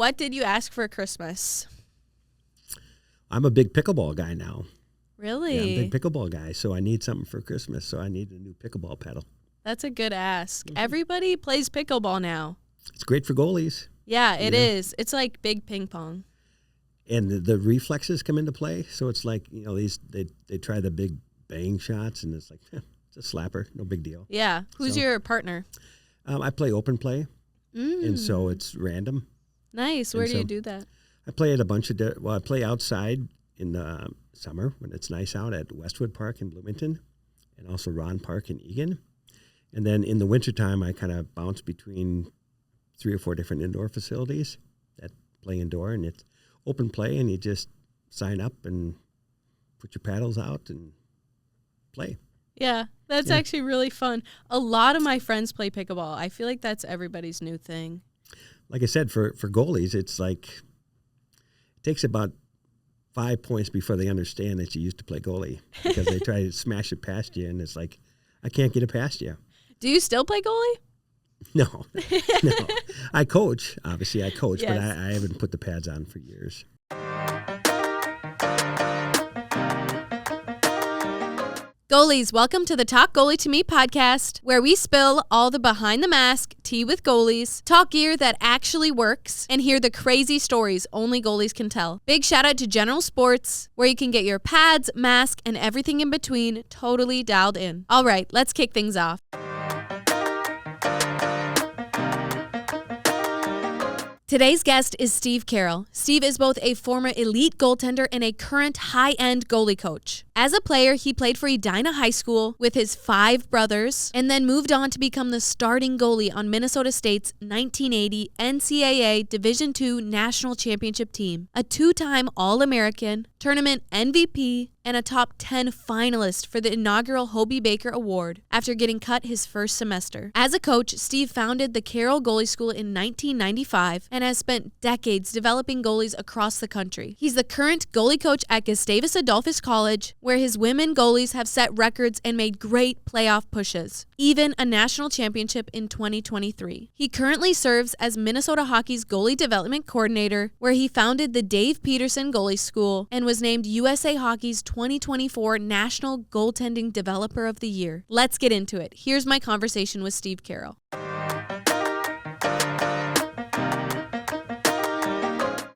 what did you ask for Christmas? I'm a big pickleball guy now. Really? Yeah, I'm a big pickleball guy, so I need something for Christmas. So I need a new pickleball paddle. That's a good ask. Everybody plays pickleball now. It's great for goalies. Yeah, it is. It's like big ping pong. And the reflexes come into play. So it's like, they try the big bang shots, and it's like, it's a slapper, no big deal. Yeah. Who's your partner? I play open play, and so it's random. Nice. Where do you do that? I play at a bunch of I play outside in the summer when it's nice out at Westwood Park in Bloomington, and also Ron Park in Eagan. And then in the wintertime, I kind of bounce between 3 or 4 different indoor facilities that play indoor, and it's open play, and you just sign up and put your paddles out and play. Yeah, that's actually really fun. A lot of my friends play pickleball. I feel like that's everybody's new thing. Like I said, for goalies, it's like it takes about 5 points before they understand that you used to play goalie, because they try to smash it past you, and it's like, I can't get it past you. Do you still play goalie? No. I coach. Obviously, I coach, Yes. but I haven't put the pads on for years. Goalies, welcome to the Talk Goalie to Me podcast, where we spill all the behind the mask tea with goalies, talk gear that actually works, and hear the crazy stories only goalies can tell. Big shout out to General Sports, where you can get your pads, mask, and everything in between totally dialed in. All right, let's kick things off. Today's guest is Steve Carroll. Steve is both a former elite goaltender and a current high-end goalie coach. As a player, he played for Edina High School with his 5 brothers and then moved on to become the starting goalie on Minnesota State's 1980 NCAA Division II National Championship team, a 2-time All-American, tournament MVP, and a top 10 finalist for the inaugural Hobie Baker Award after getting cut his first semester. As a coach, Steve founded the Carroll Goalie School in 1995 and has spent decades developing goalies across the country. He's the current goalie coach at Gustavus Adolphus College, where his women goalies have set records and made great playoff pushes, even a national championship in 2023. He currently serves as Minnesota Hockey's goalie development coordinator, where he founded the Dave Peterson Goalie School and was named USA Hockey's 2024 National Goaltending Developer of the Year. Let's get into it. Here's my conversation with Steve Carroll.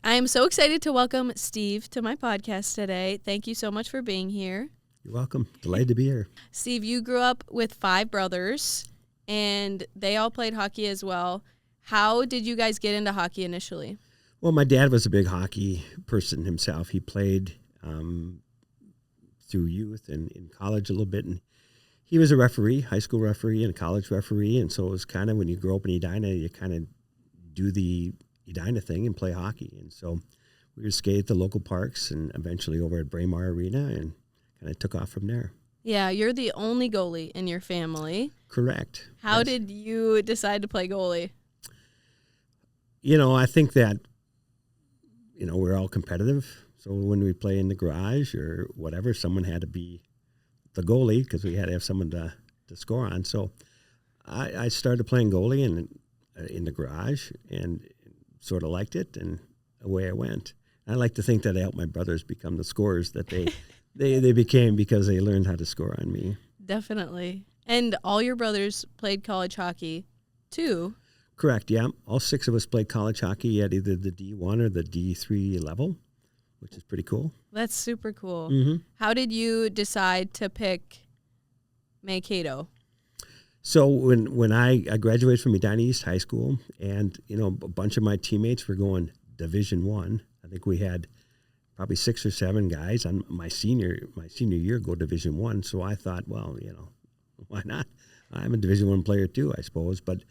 I am so excited to welcome Steve to my podcast today. Thank you so much for being here. You're welcome. Delighted to be here. Steve, you grew up with 5 brothers, and they all played hockey as well. How did you guys get into hockey initially? Well, my dad was a big hockey person himself. He played through youth and in college a little bit, and he was a referee, high school referee and college referee, and so it was kind of, when you grow up in Edina, you kind of do the Edina thing and play hockey. And so we would skate at the local parks and eventually over at Braemar Arena, and kind of took off from there. Yeah, you're the only goalie in your family. Correct. How Yes. did you decide to play goalie? I think that, we're all competitive. So when we play in the garage or whatever, someone had to be the goalie because we had to have someone to score on. So I started playing goalie in the garage and sort of liked it, and away I went. I like to think that I helped my brothers become the scorers that they became, because they learned how to score on me. Definitely. And all your brothers played college hockey too. Correct, yeah. All 6 of us played college hockey at either the D1 or the D3 level, which is pretty cool. That's super cool. Mm-hmm. How did you decide to pick Mankato? So when I graduated from Edina East High School, and a bunch of my teammates were going Division I. I think we had probably 6 or 7 guys on my senior year go Division I. So I thought, well, why not? I'm a Division I player too, I suppose. But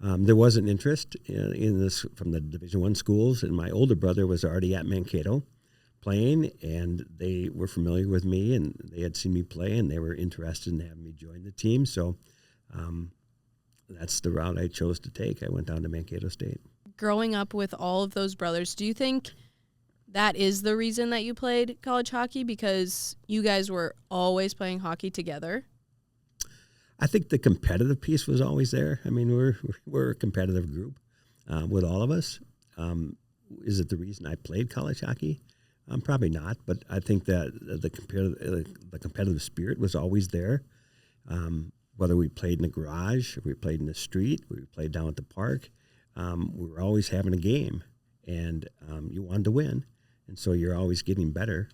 there was an interest in this from the Division I schools, and my older brother was already at Mankato playing, and they were familiar with me, and they had seen me play, and they were interested in having me join the team. So that's the route I chose to take. I went down to Mankato State. Growing up with all of those brothers, do you think that is the reason that you played college hockey, because you guys were always playing hockey together? I think the competitive piece was always there. I mean, we're a competitive group with all of us. is it the reason I played college hockey? Probably not, but I think that the competitive spirit was always there. Whether we played in the garage, or we played in the street, we played down at the park, we were always having a game, and you wanted to win, and so you're always getting better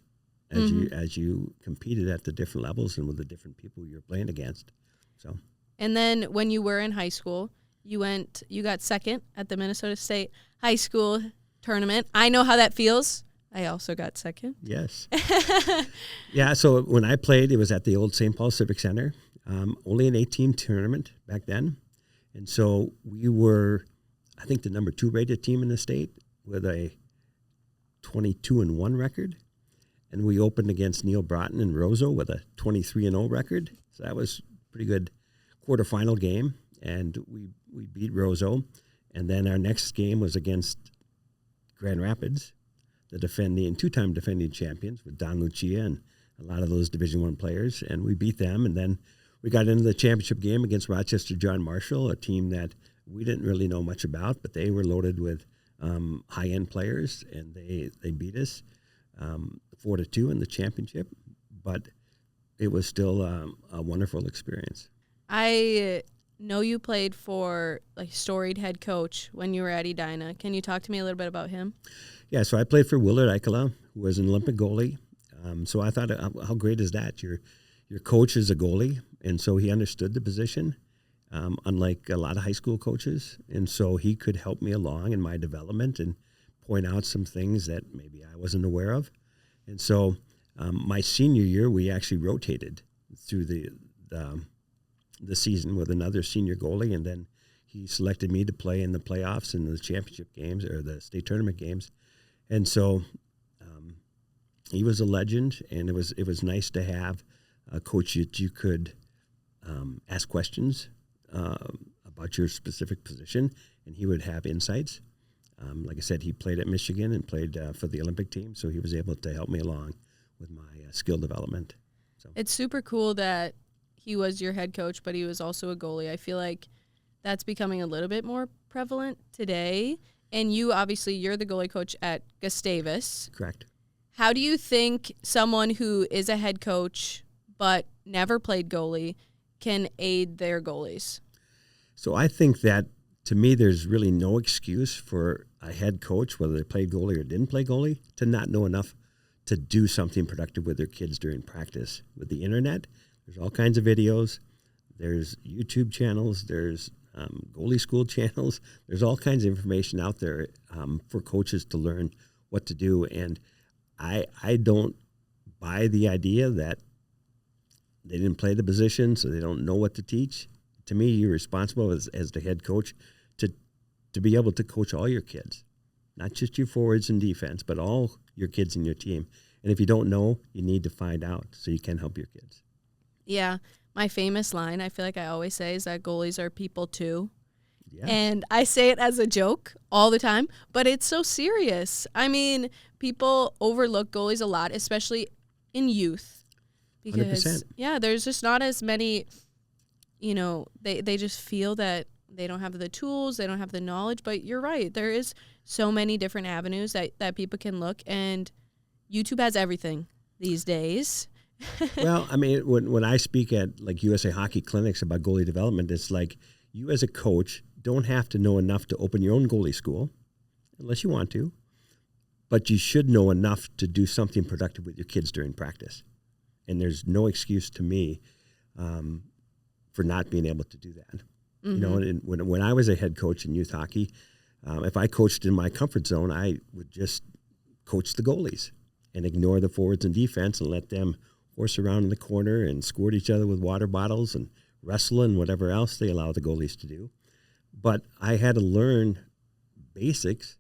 as you competed at the different levels and with the different people you're playing against. So, and then when you were in high school, you got second at the Minnesota State High School tournament. I know how that feels. I also got second. Yes. Yeah, so when I played, it was at the old St. Paul Civic Center, only an 8-team tournament back then. And so we were, I think, the number 2 rated team in the state with a 22-1 record. And we opened against Neil Broughton and Roseau with a 23-0 record. So that was a pretty good quarterfinal game. And we beat Roseau. And then our next game was against Grand Rapids, the two-time defending champions with Don Lucia and a lot of those Division I players. And we beat them. And then we got into the championship game against Rochester John Marshall, a team that we didn't really know much about, but they were loaded with high-end players, and they beat us 4-2 in the championship. But it was still a wonderful experience. I know you played for storied head coach when you were at Edina. Can you talk to me a little bit about him? Yeah, so I played for Willard Eichela, who was an Olympic goalie. So I thought, how great is that? Your coach is a goalie, and so he understood the position, unlike a lot of high school coaches. And so he could help me along in my development and point out some things that maybe I wasn't aware of. And so my senior year, we actually rotated through the season with another senior goalie, and then he selected me to play in the playoffs and the championship games or the state tournament games. And so he was a legend, and it was nice to have a coach that you could ask questions about your specific position, and he would have insights. Like I said, he played at Michigan and played for the Olympic team, so he was able to help me along with my skill development. So it's super cool that he was your head coach, but he was also a goalie. I feel like that's becoming a little bit more prevalent today. And you're the goalie coach at Gustavus. Correct. How do you think someone who is a head coach but never played goalie can aid their goalies? So I think that, to me, there's really no excuse for a head coach, whether they played goalie or didn't play goalie, to not know enough to do something productive with their kids during practice. With the internet, there's all kinds of videos. There's YouTube channels. There's goalie school channels. There's all kinds of information out there for coaches to learn what to do. And I don't buy the idea that they didn't play the position, so they don't know what to teach. To me, you're responsible as the head coach to be able to coach all your kids, not just your forwards and defense, but all your kids in your team. And if you don't know, you need to find out so you can help your kids. Yeah. My famous line, I feel like I always say, is that goalies are people too. Yeah. And I say it as a joke all the time, but it's so serious. I mean, people overlook goalies a lot, especially in youth. Because, 100%. yeah, there's just not as many, they just feel that they don't have the tools, they don't have the knowledge. But you're right. There is so many different avenues that people can look, and YouTube has everything these days. Well, I mean, when I speak at USA Hockey clinics about goalie development, it's like you as a coach don't have to know enough to open your own goalie school, unless you want to, but you should know enough to do something productive with your kids during practice. And there's no excuse to me for not being able to do that. Mm-hmm. And when I was a head coach in youth hockey, if I coached in my comfort zone, I would just coach the goalies and ignore the forwards and defense and let them horse around in the corner and squirt each other with water bottles and wrestle and whatever else they allow the goalies to do. But I had to learn basics,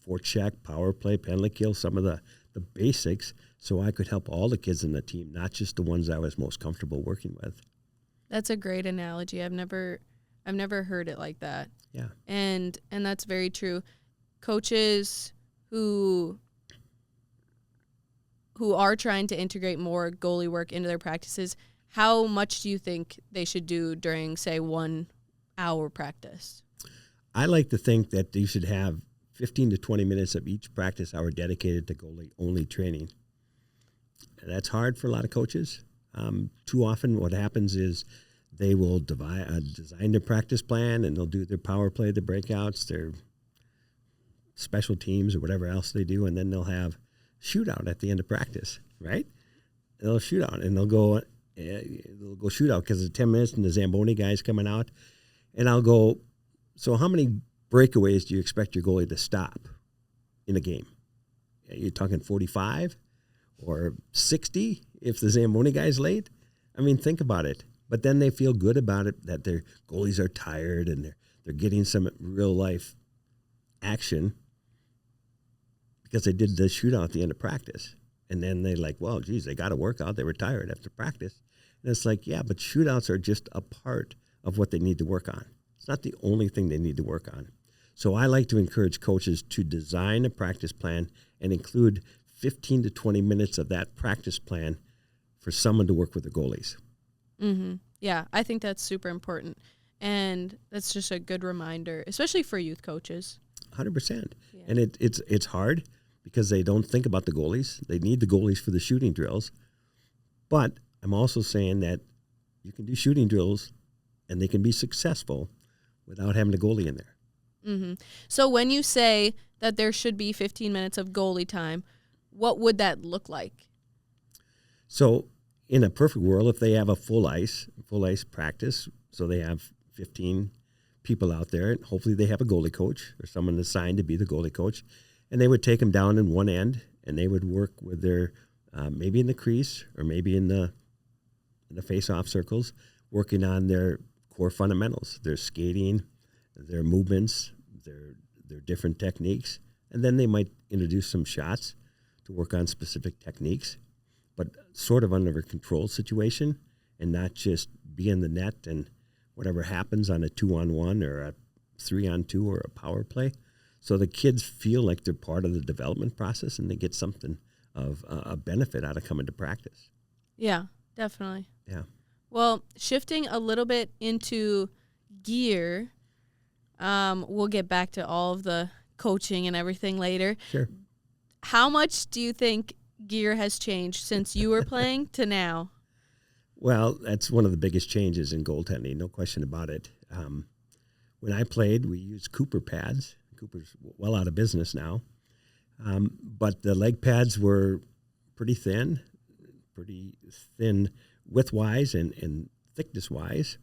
forecheck, power play, penalty kill, some of the basics, so I could help all the kids in the team, not just the ones I was most comfortable working with. That's a great analogy. I've never heard it like that. Yeah. And that's very true. Coaches who are trying to integrate more goalie work into their practices, how much do you think they should do during, say, 1 hour practice? I like to think that you should have 15 to 20 minutes of each practice hour dedicated to goalie-only training. And that's hard for a lot of coaches. Too often what happens is they will design their practice plan, and they'll do their power play, the breakouts, their special teams or whatever else they do, and then they'll have shootout at the end of practice, right? They'll shoot out, and they'll go shoot out because it's 10 minutes and the Zamboni guy's coming out. And I'll go, so how many breakaways do you expect your goalie to stop in a game? You're talking 45 or 60 if the Zamboni guy's late? I mean, think about it. But then they feel good about it, that their goalies are tired and they're getting some real life action because they did the shootout at the end of practice. And then they're like, well, geez, they got to work out. They were tired after practice. And it's like, yeah, but shootouts are just a part of what they need to work on. It's not the only thing they need to work on. So I like to encourage coaches to design a practice plan and include 15 to 20 minutes of that practice plan for someone to work with their goalies. Mm-hmm. Yeah, I think that's super important. And that's just a good reminder, especially for youth coaches. 100%. Yeah. And it's hard because they don't think about the goalies. They need the goalies for the shooting drills. But I'm also saying that you can do shooting drills and they can be successful without having a goalie in there. Mm-hmm. So when you say that there should be 15 minutes of goalie time, what would that look like? So in a perfect world, if they have a full ice practice, so they have 15 people out there, and hopefully they have a goalie coach or someone assigned to be the goalie coach, and they would take them down in one end, and they would work with their maybe in the crease or maybe in the face-off circles, working on their core fundamentals, their skating, their movements, their different techniques, and then they might introduce some shots to work on specific techniques, but sort of under a controlled situation and not just be in the net and whatever happens on a 2-on-1 or a 3-on-2 or a power play. So the kids feel like they're part of the development process and they get something of a benefit out of coming to practice. Yeah, definitely. Yeah. Well, shifting a little bit into gear, we'll get back to all of the coaching and everything later. Sure. How much do you think gear has changed since you were playing to now? Well, that's one of the biggest changes in goaltending, no question about it. When I played, we used Cooper pads. Cooper's well out of business now. But the leg pads were pretty thin width-wise and thickness-wise.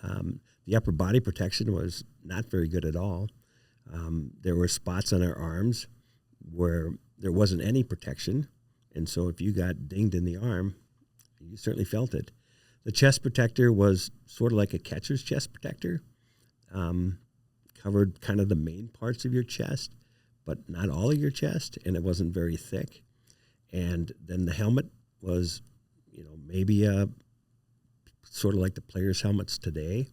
The upper body protection was not very good at all. There were spots on our arms where there wasn't any protection, and so if you got dinged in the arm, you certainly felt it. The chest protector was sort of like a catcher's chest protector, covered kind of the main parts of your chest, but not all of your chest, and it wasn't very thick. And then the helmet was, maybe sort of like the players' helmets today,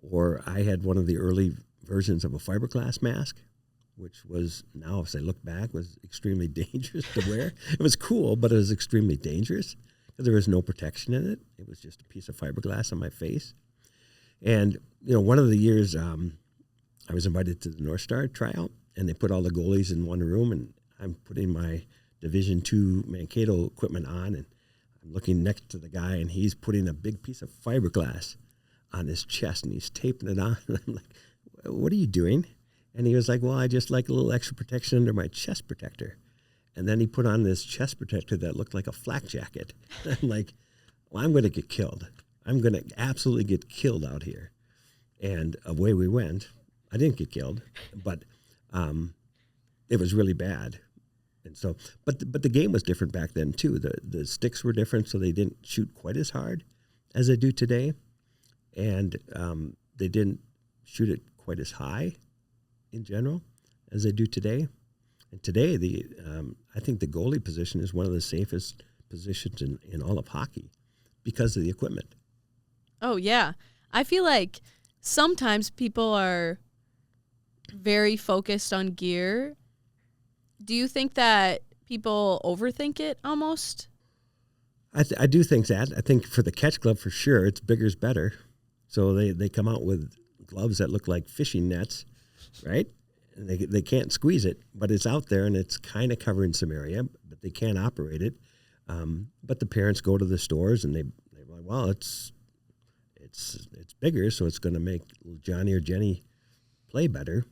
or I had one of the early versions of a fiberglass mask, which was, now as I look back, was extremely dangerous to wear. It was cool, but it was extremely dangerous because there was no protection in it. It was just a piece of fiberglass on my face. And, one of the years I was invited to the North Star tryout, and they put all the goalies in one room, and I'm putting my Division II Mankato equipment on, and I'm looking next to the guy, and he's putting a big piece of fiberglass on his chest, and he's taping it on. And I'm like, what are you doing? And he was like, well, I just like a little extra protection under my chest protector. And then he put on this chest protector that looked like a flak jacket. I'm like, well, I'm going to get killed. I'm going to absolutely get killed out here. And away we went. I didn't get killed, but it was really bad. And so, but the game was different back then too. The sticks were different, so they didn't shoot quite as hard as they do today, and they didn't shoot it quite as high in general as they do today. And today, I think the goalie position is one of the safest positions in all of hockey because of the equipment. Oh yeah, I feel like sometimes people are very focused on gear. Do you think that people overthink it almost? I do think that. I think for the catch glove, for sure, it's bigger is better. So they come out with gloves that look like fishing nets, right? They can't squeeze it, but it's out there and it's kind of covering some area, but they can't operate it. But the parents go to the stores and they're like, well, it's bigger, so it's going to make Johnny or Jenny play better.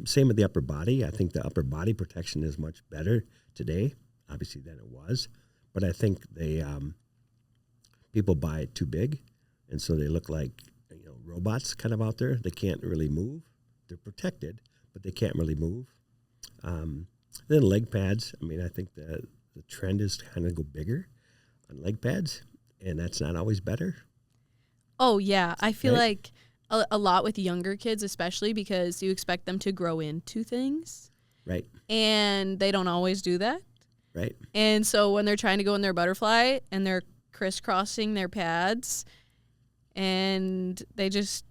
Same with the upper body. I think the upper body protection is much better today, obviously, than it was. But I think people buy it too big, and so they look like robots kind of out there. They can't really move. They're protected, but they can't really move. Then leg pads. I mean, I think the trend is to kind of go bigger on leg pads, and that's not always better. Oh, yeah. I feel like a lot with younger kids, especially because you expect them to grow into things. Right. And they don't always do that. Right. And so when they're trying to go in their butterfly and they're crisscrossing their pads and they just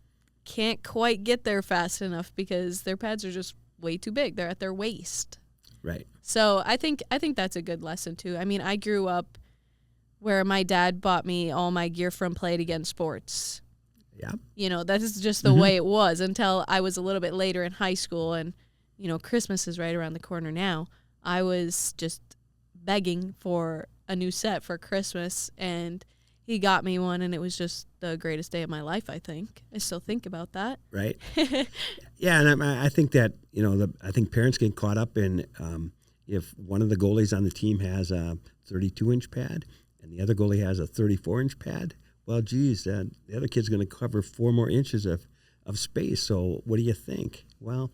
can't quite get there fast enough because their pads are just way too big. They're at their waist. Right. So I think that's a good lesson too. I mean, I grew up where my dad bought me all my gear from Play It Again Sports. Yeah. That is just the way it was until I was a little bit later in high school. And, Christmas is right around the corner now. I was just begging for a new set for Christmas, and he got me one, and it was just the greatest day of my life, I think. I still think about that. Right. Yeah, and I think that, I think parents get caught up in if one of the goalies on the team has a 32-inch pad and the other goalie has a 34-inch pad, well, geez, the other kid's going to cover 4 more inches of space. So what do you think? Well,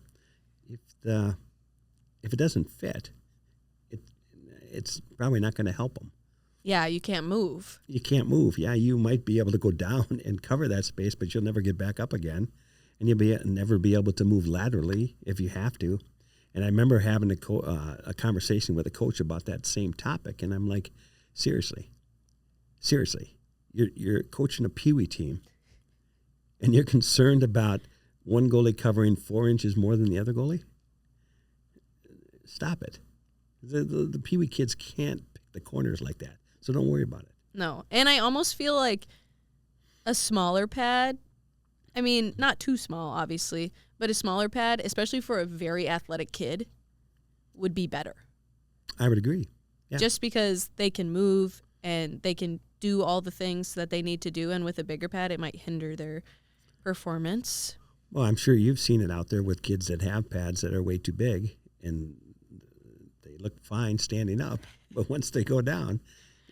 if it doesn't fit, it's probably not going to help them. Yeah, you can't move. You can't move. Yeah, you might be able to go down and cover that space, but you'll never get back up again, and you'll never be able to move laterally if you have to. And I remember having a conversation with a coach about that same topic, and I'm like, seriously, you're coaching a peewee team, and you're concerned about one goalie covering 4 inches more than the other goalie? Stop it. The peewee kids can't pick the corners like that, so don't worry about it. No, and I almost feel like a smaller pad, I mean, not too small, obviously, but a smaller pad, especially for a very athletic kid, would be better. I would agree. Yeah. Just because they can move and they can do all the things that they need to do, and with a bigger pad, it might hinder their performance. Well, I'm sure you've seen it out there with kids that have pads that are way too big, and they look fine standing up, but once they go down,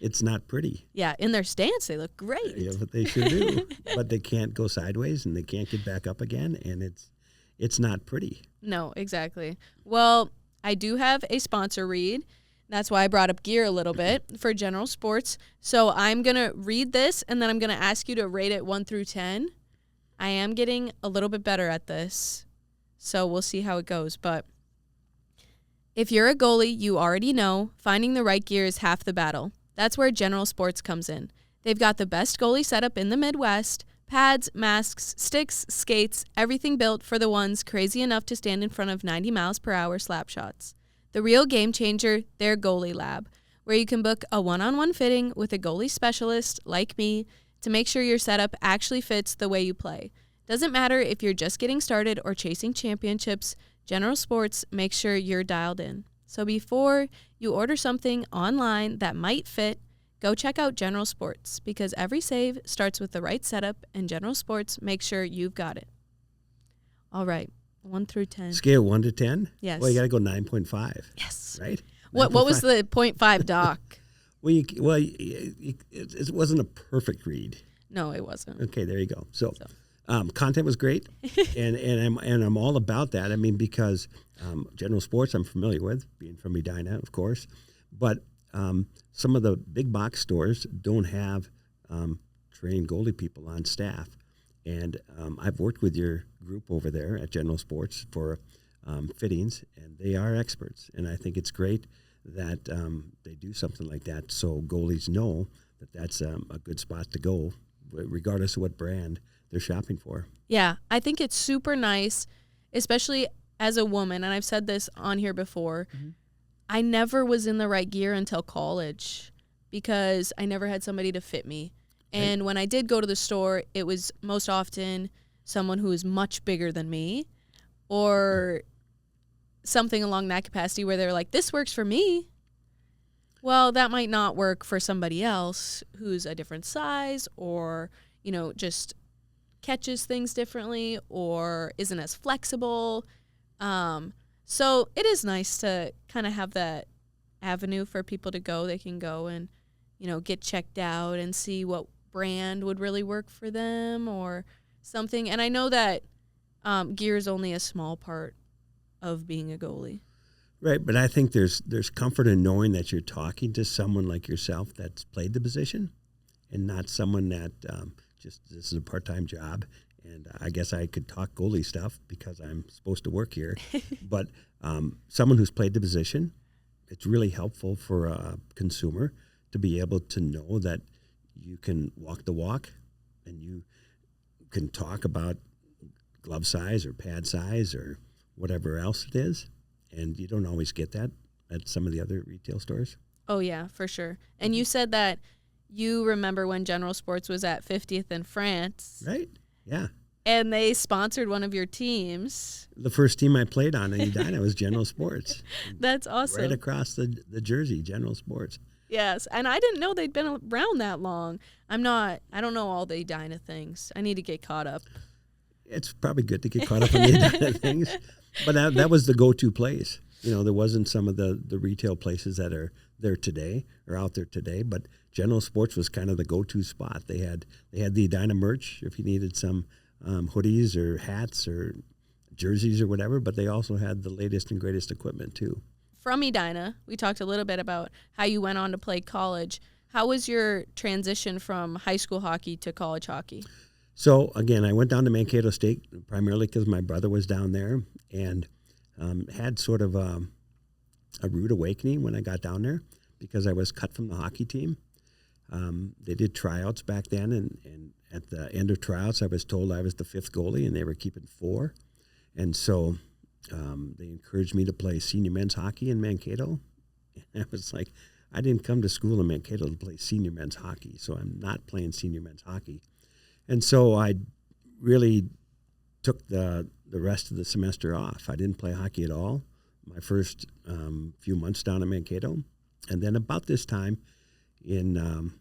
it's not pretty. Yeah, in their stance, they look great. Yeah, but they sure do. But they can't go sideways, and they can't get back up again, and it's not pretty. No, exactly. Well, I do have a sponsor read. That's why I brought up gear a little bit for General Sports. So I'm going to read this, and then I'm going to ask you to rate it 1 through 10. I am getting a little bit better at this, so we'll see how it goes. But if you're a goalie, you already know finding the right gear is half the battle. That's where General Sports comes in. They've got the best goalie setup in the Midwest: pads, masks, sticks, skates, everything built for the ones crazy enough to stand in front of 90 miles per hour slap shots. The real game changer, their Goalie Lab, where you can book a one-on-one fitting with a goalie specialist like me to make sure your setup actually fits the way you play. Doesn't matter if you're just getting started or chasing championships, General Sports makes sure you're dialed in. So before you order something online that might fit, go check out General Sports, because every save starts with the right setup, and General Sports makes sure you've got it. All right, 1 through 10. Scale 1 to 10? Yes. Well, you got to go 9.5. Yes. Right? What was the 0.5, Doc? It wasn't a perfect read. No, it wasn't. Okay, there you go. So. Content was great, and I'm all about that. I mean, because General Sports I'm familiar with, being from Edina, of course, but some of the big box stores don't have trained goalie people on staff, and I've worked with your group over there at General Sports for fittings, and they are experts, and I think it's great that they do something like that, so goalies know that that's a good spot to go, regardless of what brand they're shopping for. Yeah, I think it's super nice, especially as a woman, and I've said this on here before. Mm-hmm. I never was in the right gear until college because I never had somebody to fit me. And when I did go to the store, it was most often someone who is much bigger than me, or something along that capacity where they're like, this works for me. Well, that might not work for somebody else who's a different size or, just catches things differently or isn't as flexible. So it is nice to kind of have that avenue for people to go. They can go and, get checked out and see what brand would really work for them or something. And I know that gear is only a small part of being a goalie. Right, but I think there's comfort in knowing that you're talking to someone like yourself that's played the position and not someone that just this is a part-time job. And I guess I could talk goalie stuff because I'm supposed to work here. But someone who's played the position, it's really helpful for a consumer to be able to know that you can walk the walk and you can talk about glove size or pad size or whatever else it is. And you don't always get that at some of the other retail stores. Oh, yeah, for sure. And you said that you remember when General Sports was at 50th in France. Right, yeah. And they sponsored one of your teams. The first team I played on in Edina was General Sports. That's awesome. Right across the jersey, General Sports. Yes, and I didn't know they'd been around that long. I don't know all the Edina things. I need to get caught up. It's probably good to get caught up on the Edina things. But that was the go-to place. There wasn't some of the retail places that are there today or out there today, but General Sports was kind of the go-to spot. They had the Edina merch if you needed some hoodies or hats or jerseys or whatever, but they also had the latest and greatest equipment too. From Edina, we talked a little bit about how you went on to play college. How was your transition from high school hockey to college hockey? So, again, I went down to Mankato State primarily because my brother was down there and had sort of a rude awakening when I got down there because I was cut from the hockey team. They did tryouts back then, and at the end of tryouts, I was told I was the fifth goalie, and they were keeping four. And so they encouraged me to play senior men's hockey in Mankato. And I was like, I didn't come to school in Mankato to play senior men's hockey, so I'm not playing senior men's hockey. And so I really took the rest of the semester off. I didn't play hockey at all my first few months down in Mankato. And then about this time in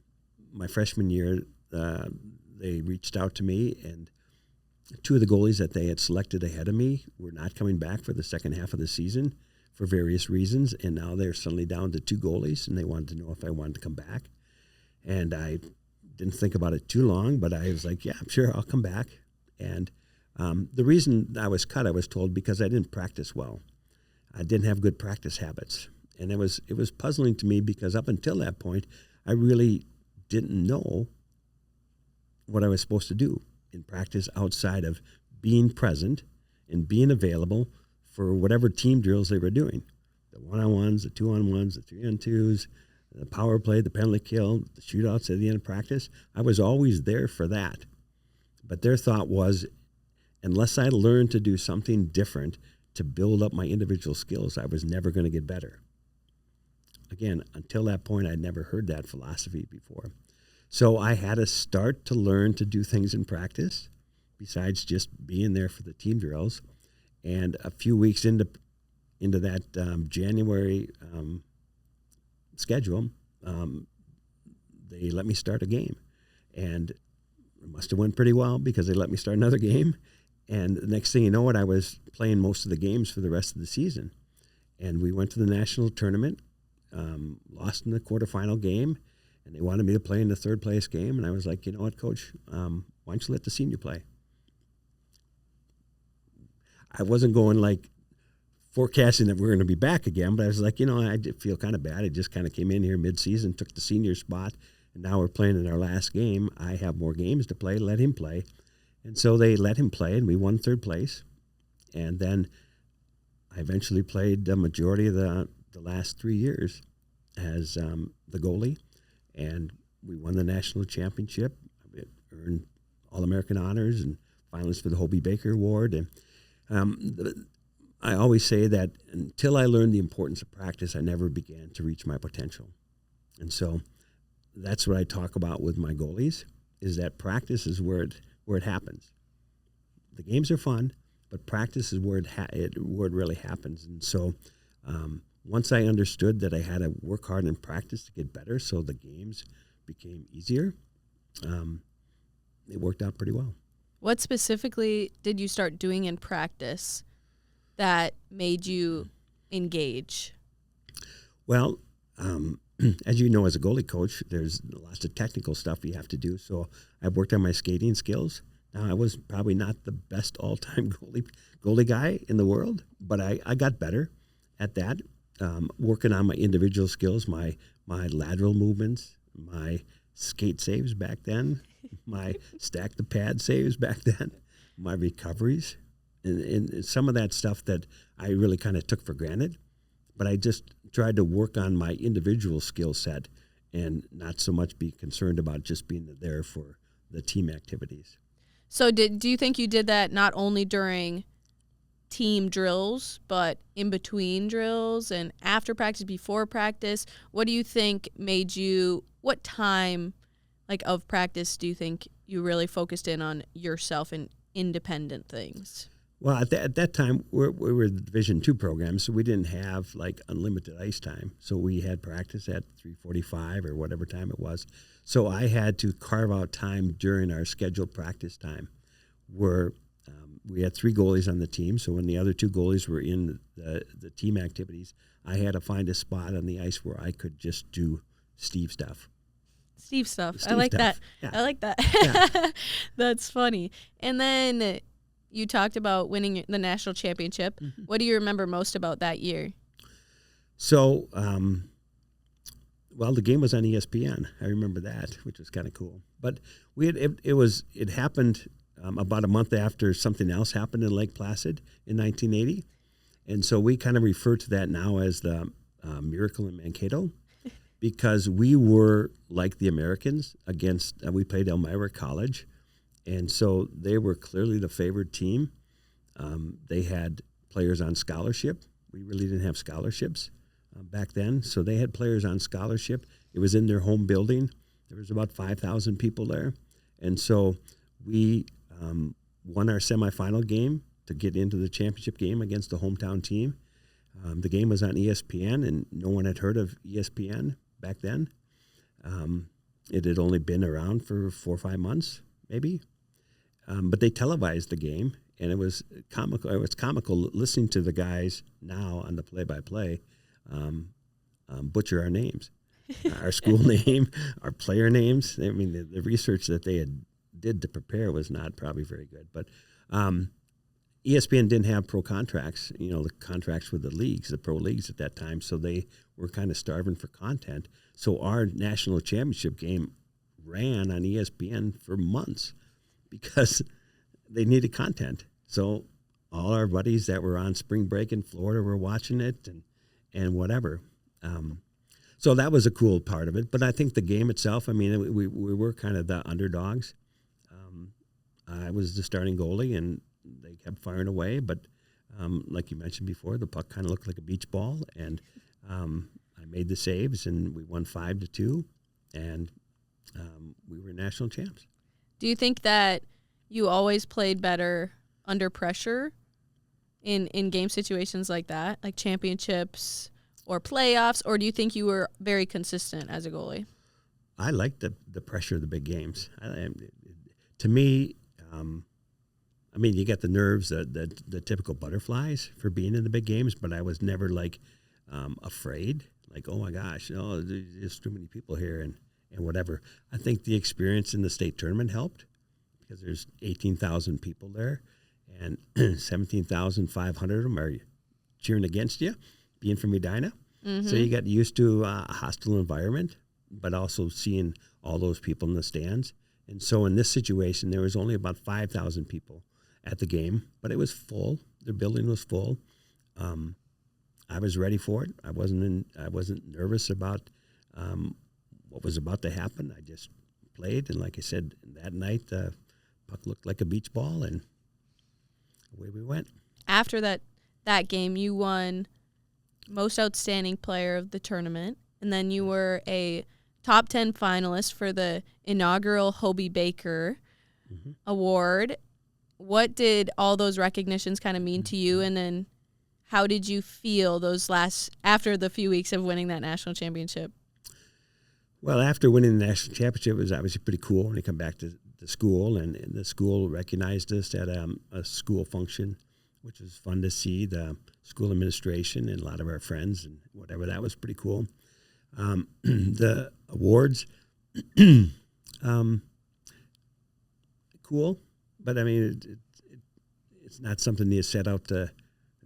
my freshman year, they reached out to me, and two of the goalies that they had selected ahead of me were not coming back for the second half of the season for various reasons. And now they're suddenly down to two goalies, and they wanted to know if I wanted to come back. And I didn't think about it too long, but I was like, yeah, sure, I'll come back. And the reason I was cut, I was told, because I didn't practice well. I didn't have good practice habits. And it was puzzling to me because up until that point, I really didn't know what I was supposed to do in practice outside of being present and being available for whatever team drills they were doing. The one-on-ones, the two-on-ones, the three-on-twos, the power play, the penalty kill, the shootouts at the end of practice. I was always there for that. But their thought was, unless I learned to do something different to build up my individual skills, I was never going to get better. Again, until that point, I'd never heard that philosophy before. So I had to start to learn to do things in practice besides just being there for the team drills. And a few weeks into that January schedule, they let me start a game. And it must have went pretty well because they let me start another game. And the next thing you know, I was playing most of the games for the rest of the season. And we went to the national tournament, lost in the quarterfinal game, and they wanted me to play in the third place game. And I was like, you know what, Coach, why don't you let the senior play? I wasn't going like forecasting that we're going to be back again, but I was like, I did feel kind of bad. I just kind of came in here mid-season, took the senior spot, and now we're playing in our last game. I have more games to play. Let him play. And so they let him play, and we won third place. And then I eventually played the majority of the last 3 years as the goalie, and we won the national championship. I earned All-American honors and finalist for the Hobie Baker Award. And I always say that until I learned the importance of practice, I never began to reach my potential. And so that's what I talk about with my goalies, is that practice is where it happens. The games are fun, but practice is where where it really happens. And so once I understood that I had to work hard in practice to get better, so the games became easier, it worked out pretty well. What specifically did you start doing in practice that made you engage? Well, as you know, as a goalie coach, there's lots of technical stuff you have to do. So I worked on my skating skills. Now, I was probably not the best all-time goalie guy in the world, but I got better at that, working on my individual skills, my lateral movements, my skate saves back then, my stack the pad saves back then, my recoveries, and some of that stuff that I really kind of took for granted. But I just tried to work on my individual skill set and not so much be concerned about just being there for the team activities. So do you think you did that not only during team drills, but in between drills and after practice, before practice? What do you think made you, what time of practice do you think you really focused in on yourself and independent things? Well, at that time, we were the Division II program, so we didn't have unlimited ice time. So we had practice at 3:45 or whatever time it was. So I had to carve out time during our scheduled practice time, where we had 3 goalies on the team. So when the other 2 goalies were in the team activities, I had to find a spot on the ice where I could just do Steve stuff. Steve stuff. I like that. Yeah. I like that. Yeah. That's funny. And then you talked about winning the national championship. Mm-hmm. What do you remember most about that year? So, well, the game was on ESPN. I remember that, which was kind of cool. But it happened about a month after something else happened in Lake Placid in 1980, and so we kind of refer to that now as the Miracle in Mankato, because we were like the Americans against. We played Elmira College. And so they were clearly the favored team. They had players on scholarship. We really didn't have scholarships back then. So they had players on scholarship. It was in their home building. There was about 5,000 people there. And so we won our semifinal game to get into the championship game against the hometown team. The game was on ESPN, and no one had heard of ESPN back then. It had only been around for 4 or 5 months, maybe. But they televised the game, and it was comical. It was comical listening to the guys now on the play-by-play butcher our names, our school name, our player names. I mean, the research that they did to prepare was not probably very good. But ESPN didn't have pro contracts, the contracts with the leagues, the pro leagues at that time, so they were kind of starving for content. So our national championship game ran on ESPN for months, because they needed content. So all our buddies that were on spring break in Florida were watching it and whatever. So that was a cool part of it. But I think the game itself, I mean, we were kind of the underdogs. I was the starting goalie, and they kept firing away. But like you mentioned before, the puck kind of looked like a beach ball. And I made the saves, and we won 5-2. And we were national champs. Do you think that you always played better under pressure in game situations like that, like championships or playoffs, or do you think you were very consistent as a goalie? I liked the pressure of the big games. To me, I mean, you get the nerves, the typical butterflies for being in the big games, but I was never afraid, oh my gosh, there's too many people here and whatever. I think the experience in the state tournament helped, because there's 18,000 people there, and 17,500 of them are cheering against you, being from Edina. Mm-hmm. So you got used to a hostile environment, but also seeing all those people in the stands. And so in this situation, there was only about 5,000 people at the game, but it was full. The building was full. I was ready for it. I wasn't nervous about what was about to happen. I just played, and like I said, that night the puck looked like a beach ball, and away we went. After that game, you won most outstanding player of the tournament, and then you were a top 10 finalist for the inaugural Hobie Baker Award. what did all those recognitions kind of mean to you? And then how did you feel after the few weeks of winning that national championship? Well, after winning the national championship, it was obviously pretty cool when I come back to the school, and the school recognized us at a school function, which was fun to see. The school administration and a lot of our friends and whatever, that was pretty cool. The awards, cool, but I mean, it's not something you set out to.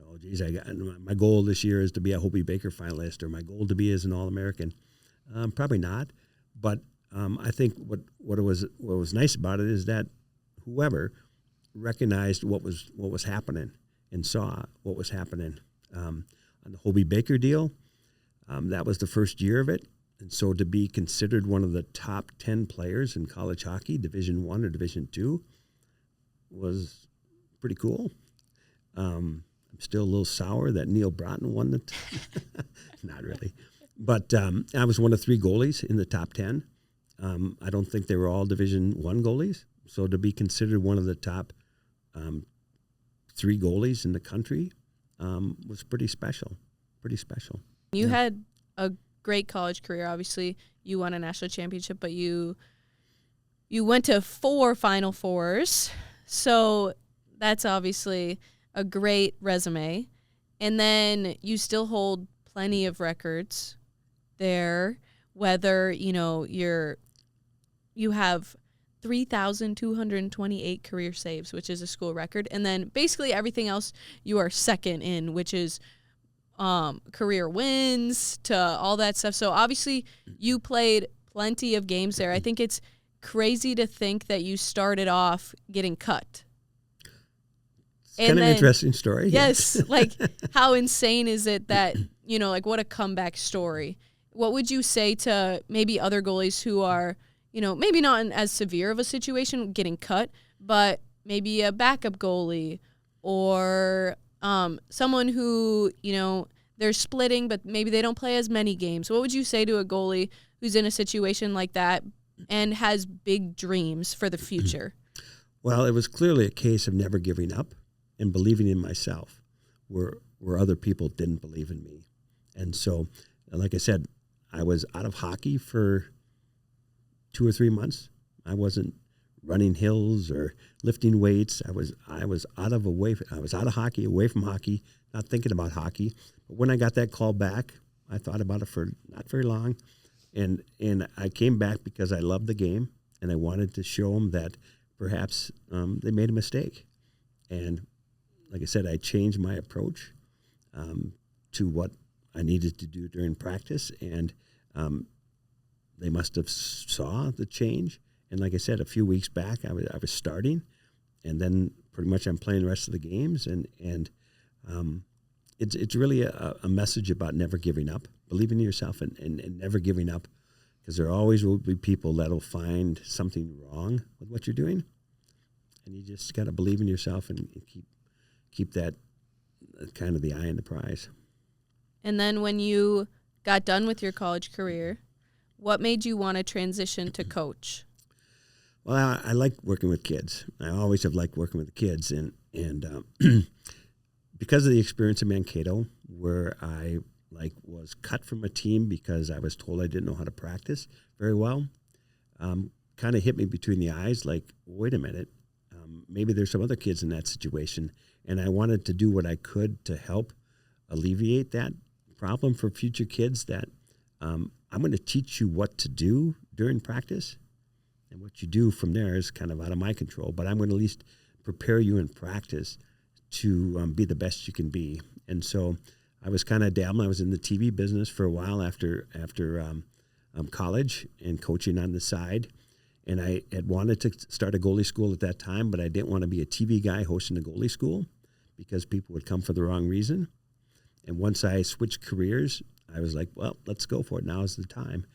Oh, geez, my goal this year is to be a Hobie Baker finalist, or my goal to be as an All-American. Probably not, but I think what was nice about it is that whoever recognized what was happening and saw what was happening on the Hobie Baker deal. That was the first year of it, and so to be considered one of the top 10 players in college hockey, Division I or Division II, was pretty cool. I'm still a little sour that Neil Broughton won it. Not really. But I was one of 3 goalies in the top 10. I don't think they were all Division I goalies. So to be considered one of the top 3 goalies in the country was pretty special. Pretty special. You had a great college career. Obviously, you won a national championship, but you went to 4 Final Fours. So that's obviously a great resume. And then you still hold plenty of records there, whether, you have 3,228 career saves, which is a school record. And then basically everything else you are second in, which is career wins to all that stuff. So obviously you played plenty of games there. I think it's crazy to think that you started off getting cut. It's kind of an interesting story. Yes. Like, how insane is it that, what a comeback story. What would you say to maybe other goalies who are, maybe not in as severe of a situation getting cut, but maybe a backup goalie or someone who, they're splitting, but maybe they don't play as many games. What would you say to a goalie who's in a situation like that and has big dreams for the future? Well, it was clearly a case of never giving up and believing in myself where other people didn't believe in me. And so, like I said, I was out of hockey for 2 or 3 months. I wasn't running hills or lifting weights. I was out of hockey, away from hockey, not thinking about hockey. But when I got that call back, I thought about it for not very long. And I came back because I loved the game, and I wanted to show them that perhaps they made a mistake. And like I said, I changed my approach to what I needed to do during practice, and they must have saw the change. And like I said, a few weeks back, I was starting, and then pretty much I'm playing the rest of the games, and it's really a message about never giving up, believing in yourself, and never giving up, because there always will be people that'll find something wrong with what you're doing, and you just got to believe in yourself and keep that kind of the eye on the prize. And then when you got done with your college career, what made you want to transition to coach? Well, I like working with kids. I always have liked working with kids, and because of the experience in Mankato, where I was cut from a team because I was told I didn't know how to practice very well, kind of hit me between the eyes. Like, wait a minute, maybe there's some other kids in that situation, and I wanted to do what I could to help alleviate that problem for future kids. That I'm going to teach you what to do during practice. And what you do from there is kind of out of my control, but I'm going to at least prepare you in practice to be the best you can be. And so I was kind of dabbling. I was in the TV business for a while after college and coaching on the side. And I had wanted to start a goalie school at that time, but I didn't want to be a TV guy hosting a goalie school because people would come for the wrong reason. And once I switched careers, I was like, well, let's go for it. Now is the time.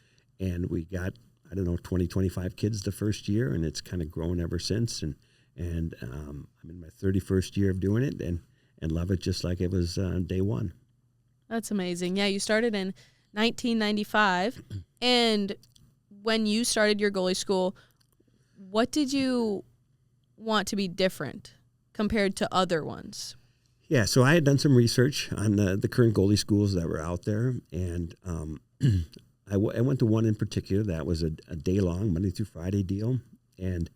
And we got 20, 25 kids the first year, and it's kind of grown ever since. And I'm in my 31st year of doing it, and love it just like it was day one. That's amazing. Yeah, you started in 1995, and when you started your goalie school, what did you want to be different compared to other ones? Yeah, so I had done some research on the current goalie schools that were out there, and I went to one in particular that was a day-long, Monday through Friday deal, and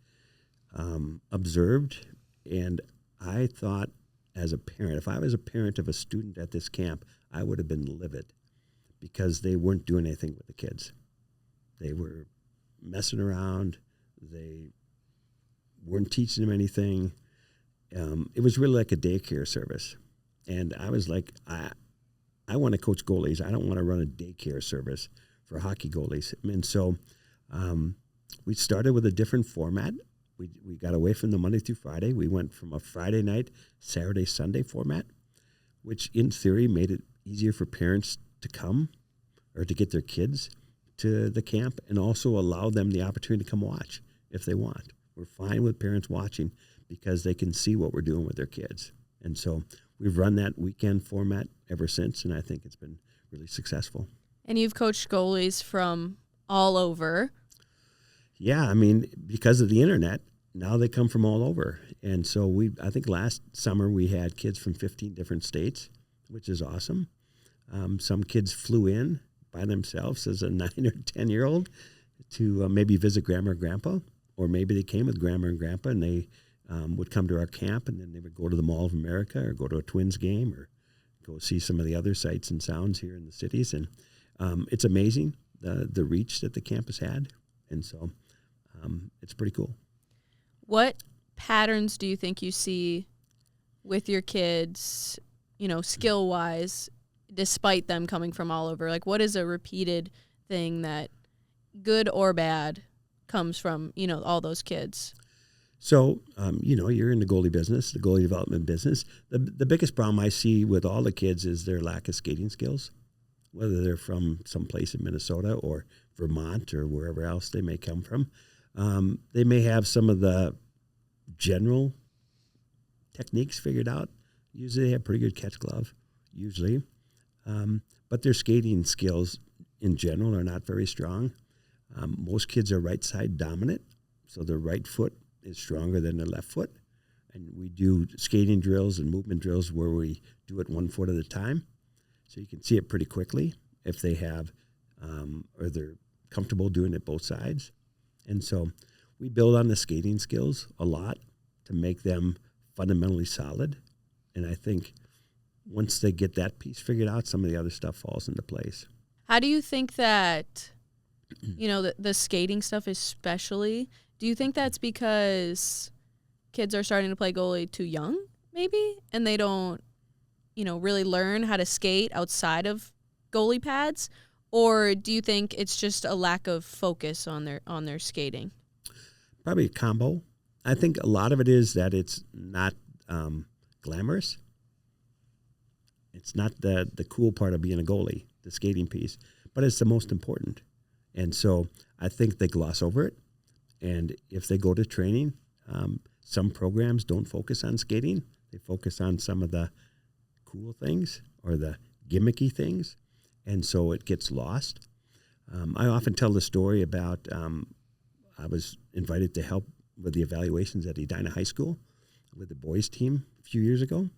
observed, and I thought as a parent, if I was a parent of a student at this camp, I would have been livid because they weren't doing anything with the kids. They were messing around. They weren't teaching them anything. It was really like a daycare service. And I was like, I want to coach goalies. I don't want to run a daycare service for hockey goalies. And so we started with a different format. We got away from the Monday through Friday. We went from a Friday night, Saturday, Sunday format, which in theory made it easier for parents to come or to get their kids to the camp and also allow them the opportunity to come watch if they want. We're fine with parents watching because they can see what we're doing with their kids. And so we've run that weekend format ever since, and I think it's been really successful. And you've coached goalies from all over. Yeah, I mean, because of the internet, now they come from all over. And so I think last summer we had kids from 15 different states, which is awesome. Some kids flew in by themselves as a 9 or 10-year-old to maybe visit grandma or grandpa, or maybe they came with grandma and grandpa and they would come to our camp, and then they would go to the Mall of America or go to a Twins game or go see some of the other sights and sounds here in the cities. And it's amazing the reach that the camp has had. And so it's pretty cool. What patterns do you think you see with your kids, skill-wise, despite them coming from all over? Like, what is a repeated thing that, good or bad, comes from, all those kids? So, you're in the goalie business, the goalie development business. The biggest problem I see with all the kids is their lack of skating skills, whether they're from someplace in Minnesota or Vermont or wherever else they may come from. They may have some of the general techniques figured out. Usually they have pretty good catch glove, usually. But their skating skills in general are not very strong. Most kids are right side dominant, so their right foot is stronger than their left foot. And we do skating drills and movement drills where we do it 1 foot at a time. So you can see it pretty quickly if they have or they're comfortable doing it both sides. And so we build on the skating skills a lot to make them fundamentally solid. And I think once they get that piece figured out, some of the other stuff falls into place. How do you think that, the skating stuff especially, do you think that's because kids are starting to play goalie too young, maybe, and they don't, really learn how to skate outside of goalie pads? Or do you think it's just a lack of focus on their skating? Probably a combo. I think a lot of it is that it's not glamorous. It's not the cool part of being a goalie, the skating piece, but it's the most important. And so I think they gloss over it. And if they go to training, some programs don't focus on skating. They focus on some of the cool things or the gimmicky things. And so it gets lost. I often tell the story about I was invited to help with the evaluations at Edina High School with the boys team a few years ago,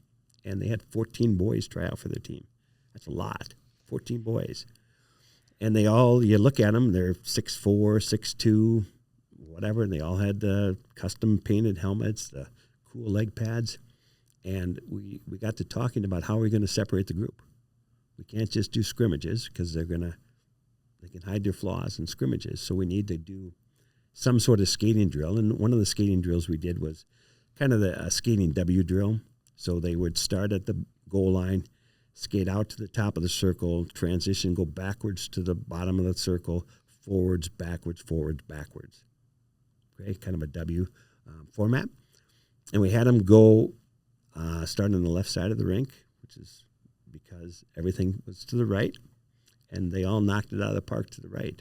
and they had 14 boys try out for their team. That's a lot, 14 boys. And they all, you look at them, they're 6'4", 6'2", whatever, and they all had the custom painted helmets, the cool leg pads. And we got to talking about how we're going to separate the group. We can't just do scrimmages because they can hide their flaws in scrimmages. So we need to do some sort of skating drill. And one of the skating drills we did was kind of a skating W drill. So they would start at the goal line, skate out to the top of the circle, transition, go backwards to the bottom of the circle, forwards, backwards, forwards, backwards. Okay, kind of a W format. And we had them go start on the left side of the rink, which is because everything was to the right, and they all knocked it out of the park to the right.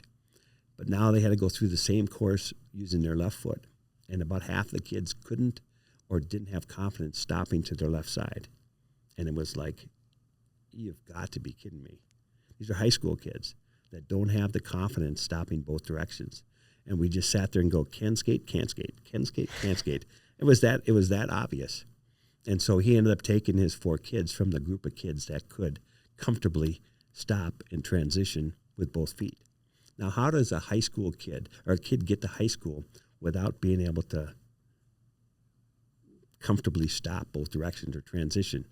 But now they had to go through the same course using their left foot, and about half the kids couldn't or didn't have confidence stopping to their left side. And it was like, you've got to be kidding me. These are high school kids that don't have the confidence stopping both directions. And we just sat there and go, can skate, can't skate, can skate, can't skate. It was that obvious. And so he ended up taking his 4 kids from the group of kids that could comfortably stop and transition with both feet. Now, how does a high school kid or a kid get to high school without being able to comfortably stop both directions or transition?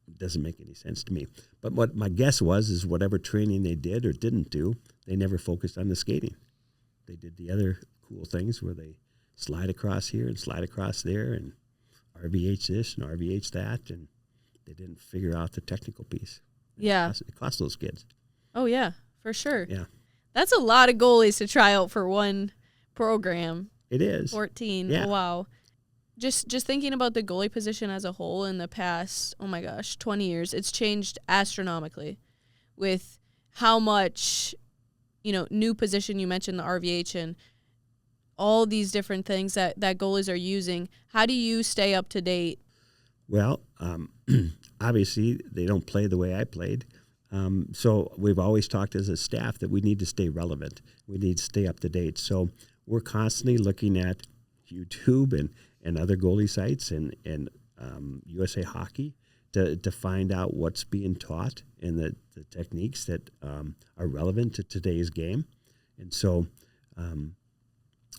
It doesn't make any sense to me. But what my guess was is whatever training they did or didn't do, they never focused on the skating. They did the other cool things where they slide across here and slide across there and RVH this and RVH that, and they didn't figure out the technical piece. Yeah. It cost those kids. Oh, yeah, for sure. Yeah. That's a lot of goalies to try out for one program. It is. 14. Yeah. Wow. Just thinking about the goalie position as a whole in the past, 20 years, it's changed astronomically with how much, new position. You mentioned the RVH and all these different things that goalies are using. How do you stay up to date? Well, obviously they don't play the way I played. So we've always talked as a staff that we need to stay relevant. We need to stay up to date. So we're constantly looking at YouTube and other goalie sites and USA Hockey to find out what's being taught and the techniques that are relevant to today's game. And so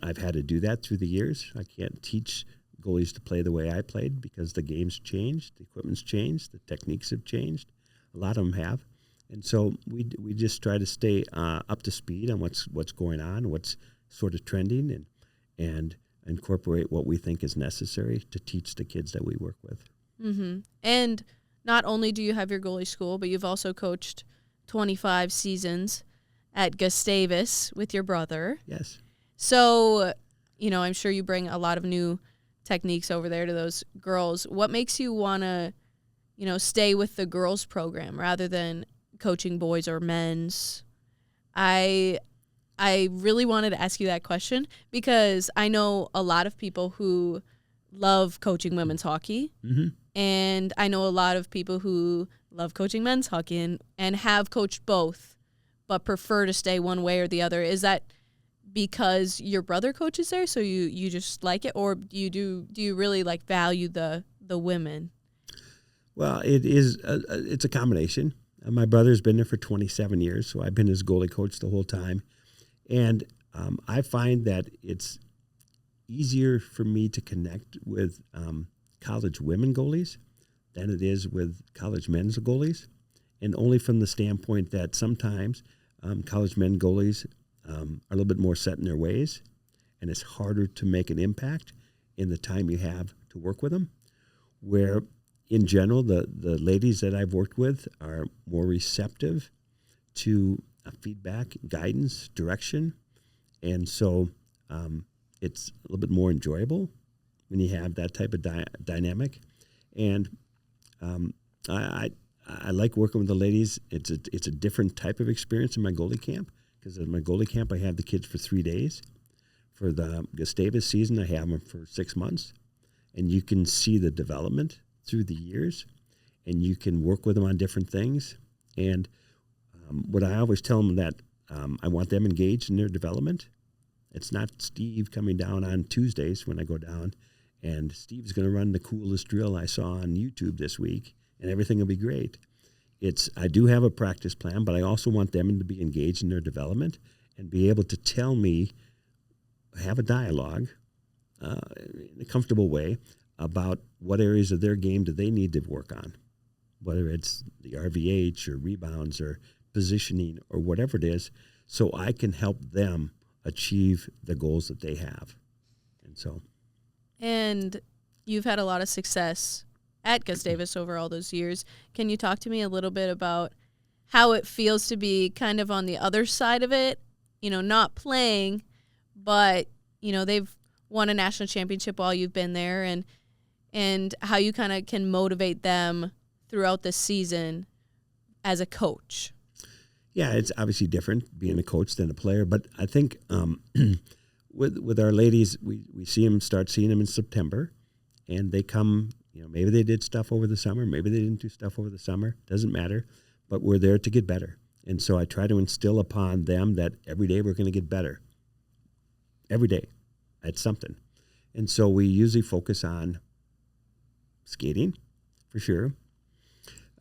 I've had to do that through the years. I can't teach goalies to play the way I played because the game's changed, the equipment's changed, the techniques have changed. A lot of them have. And so we just try to stay up to speed on what's going on, what's sort of trending, and incorporate what we think is necessary to teach the kids that we work with. Mm-hmm. And not only do you have your goalie school, but you've also coached 25 seasons at Gustavus with your brother. Yes. So, I'm sure you bring a lot of new techniques over there to those girls. What makes you want to, stay with the girls program rather than coaching boys or men's? I really wanted to ask you that question because I know a lot of people who love coaching women's hockey, mm-hmm. and I know a lot of people who love coaching men's hockey and have coached both but prefer to stay one way or the other. Is that because your brother coaches there, so you just like it, or do you really value the women? Well, it's a combination. My brother's been there for 27 years, so I've been his goalie coach the whole time. And I find that it's easier for me to connect with college women goalies than it is with college men's goalies, and only from the standpoint that sometimes college men goalies are a little bit more set in their ways, and it's harder to make an impact in the time you have to work with them, where in general, the ladies that I've worked with are more receptive to feedback, guidance, direction. And so it's a little bit more enjoyable when you have that type of dynamic. And I like working with the ladies. It's a different type of experience in my goalie camp, because in my goalie camp, I have the kids for 3 days. For the Gustavus season, I have them for 6 months. And you can see the development through the years, and you can work with them on different things. And what I always tell them that I want them engaged in their development. It's not Steve coming down on Tuesdays when I go down, and Steve's going to run the coolest drill I saw on YouTube this week, and everything will be great. I do have a practice plan, but I also want them to be engaged in their development and be able to tell me, have a dialogue in a comfortable way about what areas of their game do they need to work on, whether it's the RVH or rebounds or positioning or whatever it is, so I can help them achieve the goals that they have. And you've had a lot of success at Gustavus over all those years. Can you talk to me a little bit about how it feels to be kind of on the other side of it, not playing, but, they've won a national championship while you've been there, and how you kind of can motivate them throughout the season as a coach? Yeah, it's obviously different being a coach than a player, but I think with our ladies, we start seeing them in September, and they come, maybe they did stuff over the summer, maybe they didn't do stuff over the summer, doesn't matter, but we're there to get better. And so I try to instill upon them that every day we're going to get better. Every day at something. And so we usually focus on skating, for sure.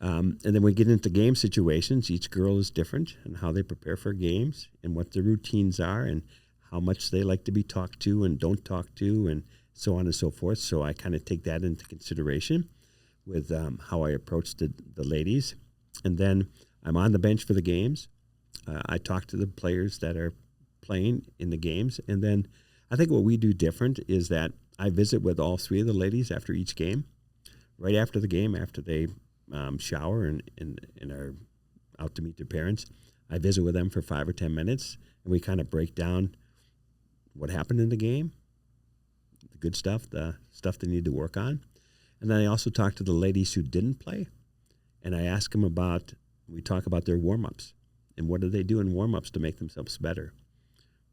And then we get into game situations. Each girl is different and how they prepare for games and what their routines are and how much they like to be talked to and don't talk to and so on and so forth. So I kind of take that into consideration with how I approach the ladies. And then I'm on the bench for the games. I talk to the players that are playing in the games. And then I think what we do different is that I visit with all three of the ladies after each game. Right after the game, after they shower and are out to meet their parents, I visit with them for 5 or 10 minutes, and we kind of break down what happened in the game, the good stuff, the stuff they need to work on. And then I also talk to the ladies who didn't play, and I ask them we talk about their warm-ups, and what do they do in warm-ups to make themselves better.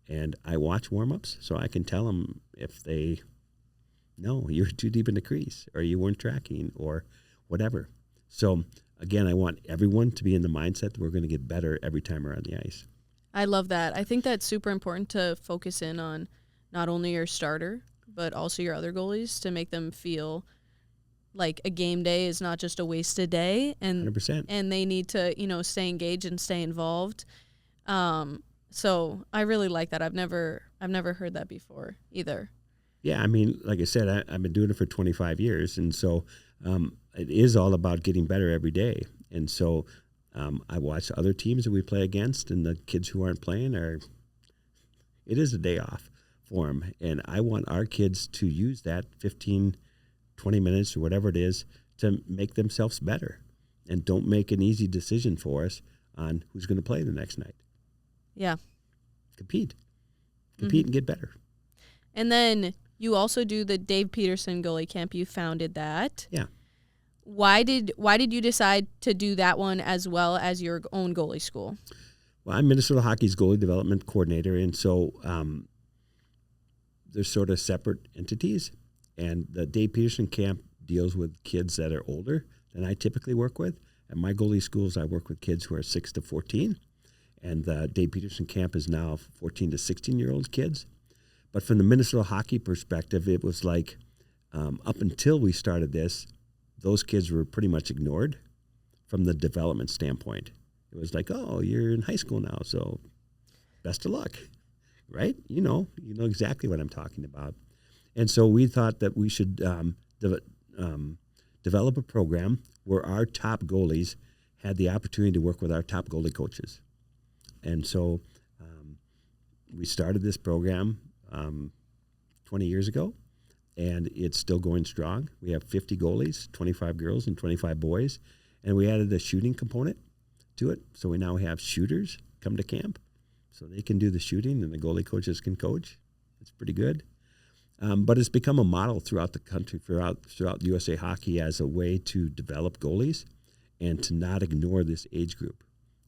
And I watch warm-ups, so I can tell them if no, you were too deep in the crease, or you weren't tracking, or whatever. So, again, I want everyone to be in the mindset that we're going to get better every time we're on the ice. I love that. I think that's super important to focus in on not only your starter, but also your other goalies to make them feel like a game day is not just a wasted day. And 100%. And they need to, stay engaged and stay involved. So I really like that. I've never heard that before either. Yeah, I mean, like I said, I've been doing it for 25 years, and so it is all about getting better every day. And so I watch other teams that we play against, and the kids who aren't playing it is a day off for them. And I want our kids to use that 15, 20 minutes or whatever it is to make themselves better, and don't make an easy decision for us on who's going to play the next night. Yeah. Compete and get better. And then you also do the Dave Peterson goalie camp. You founded that. Yeah. Why did you decide to do that one as well as your own goalie school? Well, I'm Minnesota Hockey's goalie development coordinator, and so they're sort of separate entities. And the Dave Peterson camp deals with kids that are older than I typically work with. At my goalie schools, I work with kids who are 6 to 14. And the Dave Peterson camp is now 14 to 16-year-old kids. But from the Minnesota hockey perspective, it was like up until we started this, those kids were pretty much ignored from the development standpoint. It was like, oh, you're in high school now, so best of luck, right? You know exactly what I'm talking about. And so we thought that we should develop a program where our top goalies had the opportunity to work with our top goalie coaches. And so we started this program 20 years ago, and it's still going strong. We have 50 goalies, 25 girls and 25 boys, and we added a shooting component to it. So we now have shooters come to camp, so they can do the shooting and the goalie coaches can coach. It's pretty good. But it's become a model throughout the country, throughout USA Hockey, as a way to develop goalies and to not ignore this age group.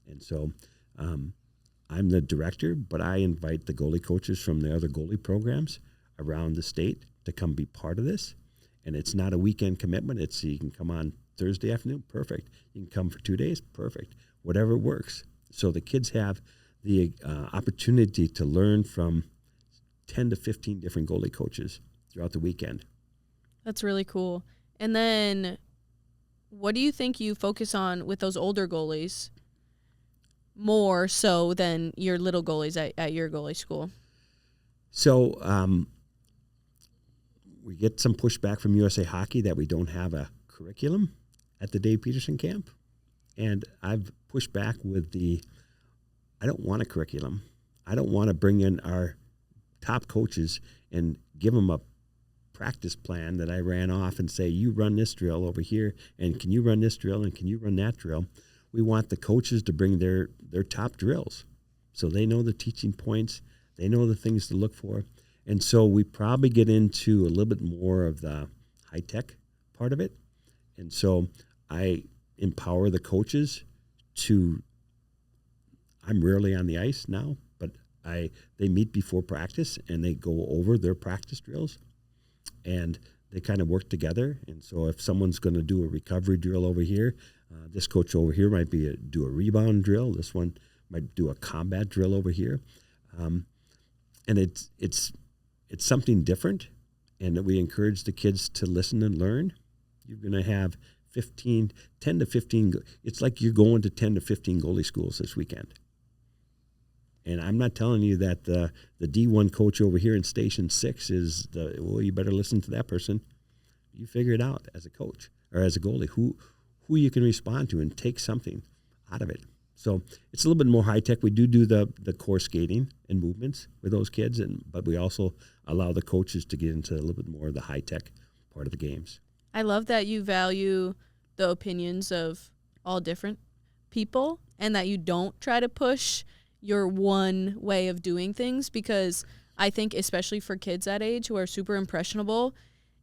And so I'm the director, but I invite the goalie coaches from the other goalie programs around the state to come be part of this. And it's not a weekend commitment. It's you can come on Thursday afternoon, perfect. You can come for 2 days, perfect. Whatever works. So the kids have the opportunity to learn from 10 to 15 different goalie coaches throughout the weekend. That's really cool. And then what do you think you focus on with those older goalies more so than your little goalies at your goalie school? So we get some pushback from USA Hockey that we don't have a curriculum at the Dave Peterson camp. And I've pushed back with I don't want a curriculum. I don't want to bring in our top coaches and give them a practice plan that I ran off and say, you run this drill over here, and can you run this drill, and can you run that drill? We want the coaches to bring their top drills so they know the teaching points, they know the things to look for. And so we probably get into a little bit more of the high-tech part of it. And so I empower the coaches I'm rarely on the ice now, but they meet before practice and they go over their practice drills and they kind of work together. And so if someone's going to do a recovery drill over here, this coach over here might do a rebound drill. This one might do a combat drill over here. And it's something different, and that we encourage the kids to listen and learn you're going to have 10 to 15. It's like you're going to 10 to 15 goalie schools this weekend. And I'm not telling you that the D1 coach over here in Station 6 is you better listen to that person. You figure it out as a coach or as a goalie, who you can respond to and take something out of it. So it's a little bit more high-tech. We do the core skating and movements with those kids, but we also allow the coaches to get into a little bit more of the high-tech part of the games. I love that you value the opinions of all different people and that you don't try to push your one way of doing things, because I think especially for kids that age who are super impressionable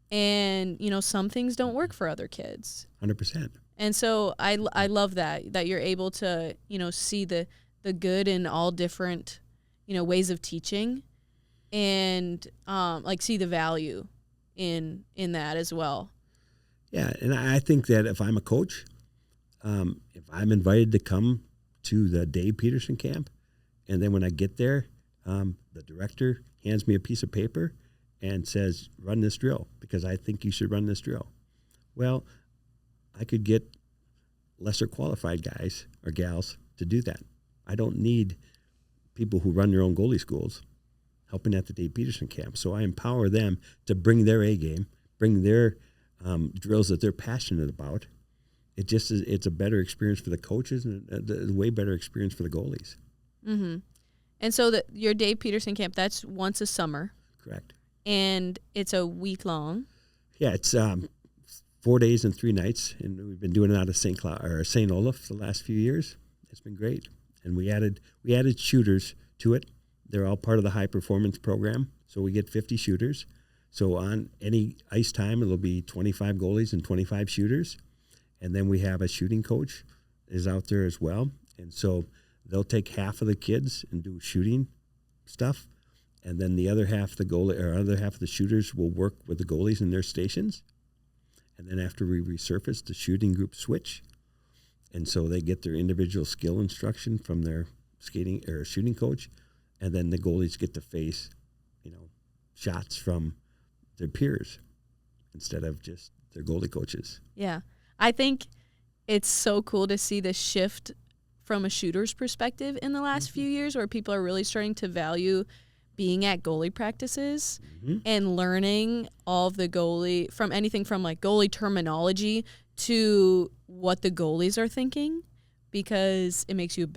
and, some things don't work for other kids. 100%. And so I love that you're able to, see the good in all different, ways of teaching and see the value in that as well. Yeah, and I think that if I'm a coach, if I'm invited to come to the Dave Peterson camp, and then when I get there, the director hands me a piece of paper and says, run this drill, because I think you should run this drill. Well, I could get lesser qualified guys or gals to do that. I don't need people who run their own goalie schools helping at the Dave Peterson camp. So I empower them to bring their A game, bring their drills that they're passionate about. It's a better experience for the coaches and a way better experience for the goalies. Mm-hmm. And so your Dave Peterson camp, that's once a summer. Correct. And it's a week long. Yeah, it's 4 days and 3 nights, and we've been doing it out of St. Olaf the last few years. It's been great, and we added shooters to it. They're all part of the high performance program, so we get 50 shooters. So on any ice time, it'll be 25 goalies and 25 shooters, and then we have a shooting coach is out there as well, and so they'll take half of the kids and do shooting stuff, and then the other half of the shooters will work with the goalies in their stations. And then after we resurface, the shooting group switch. And so they get their individual skill instruction from their skating or shooting coach. And then the goalies get to face, shots from their peers instead of just their goalie coaches. Yeah. I think it's so cool to see the shift from a shooter's perspective in the last few years, where people are really starting to value being at goalie practices and learning all of the goalie, from anything from like goalie terminology to what the goalies are thinking, because it makes you a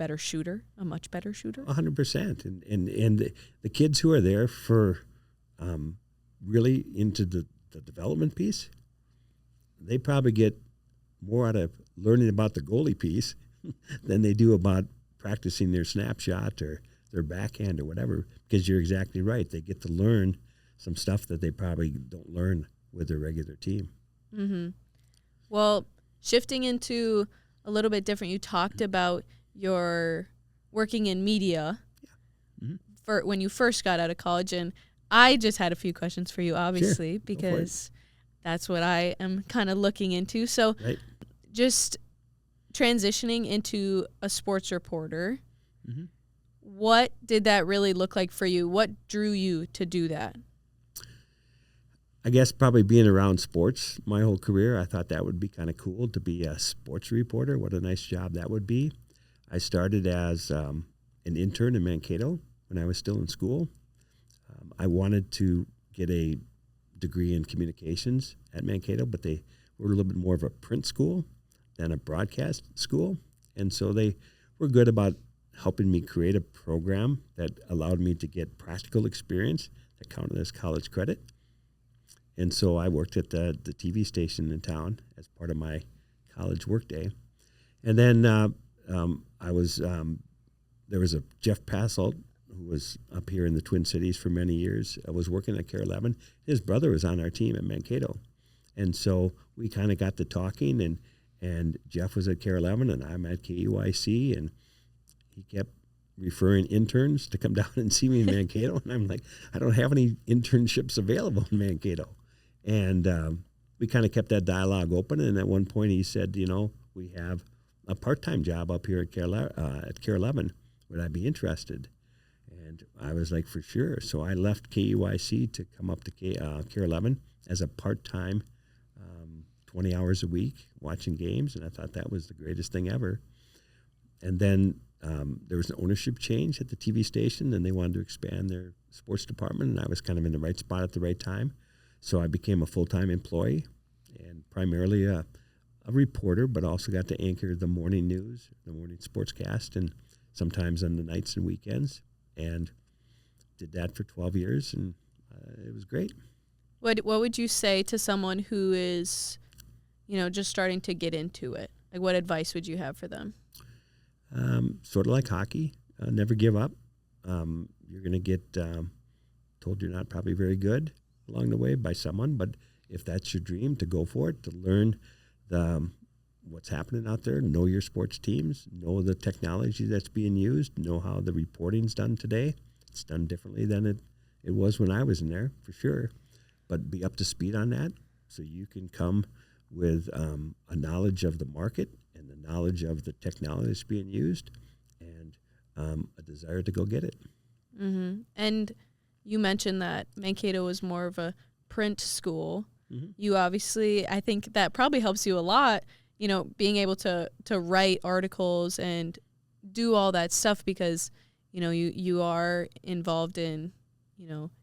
much better shooter. 100%. And the kids who are there for really into the development piece, they probably get more out of learning about the goalie piece than they do about practicing their snapshot or their backhand or whatever, because you're exactly right. They get to learn some stuff that they probably don't learn with their regular team. Mm-hmm. Well, shifting into a little bit different, you talked about your working in media for when you first got out of college, and I just had a few questions for you, obviously, because that's what I am kind of looking into. So just transitioning into a sports reporter, what did that really look like for you? What drew you to do that? I guess probably being around sports my whole career, I thought that would be kind of cool to be a sports reporter. What a nice job that would be. I started as an intern in Mankato when I was still in school. I wanted to get a degree in communications at Mankato, but they were a little bit more of a print school than a broadcast school. And so they were good about helping me create a program that allowed me to get practical experience that counted as college credit. And so I worked at the TV station in town as part of my college workday. And then there was a Jeff Passolt who was up here in the Twin Cities for many years. I was working at Carroll 11. His brother was on our team at Mankato. And so we kind of got to talking, and Jeff was at Carroll 11 and I'm at KUIC, and he kept referring interns to come down and see me in Mankato. And I'm like, I don't have any internships available in Mankato. And we kind of kept that dialogue open. And at one point he said, we have a part-time job up here at Carroll 11. Would I be interested? And I was like, for sure. So I left KUIC to come up to Carroll 11 as a part-time 20 hours a week watching games, and I thought that was the greatest thing ever. And then there was an ownership change at the TV station, and they wanted to expand their sports department, and I was kind of in the right spot at the right time. So I became a full-time employee and primarily a reporter, but also got to anchor the morning news, the morning sportscast, and sometimes on the nights and weekends, and did that for 12 years, and it was great. What would you say to someone who is, just starting to get into it? Like, what advice would you have for them? Sort of like hockey, never give up. You're going to get told you're not probably very good along the way by someone, but if that's your dream, to go for it, to learn what's happening out there, know your sports teams, know the technology that's being used, know how the reporting's done today. It's done differently than it was when I was in there, for sure. But be up to speed on that so you can come with a knowledge of the market and the knowledge of the technology that's being used and a desire to go get it. Mm-hmm. And you mentioned that Mankato was more of a print school. Mm-hmm. You obviously, I think that probably helps you a lot, being able to write articles and do all that stuff because, you are involved in,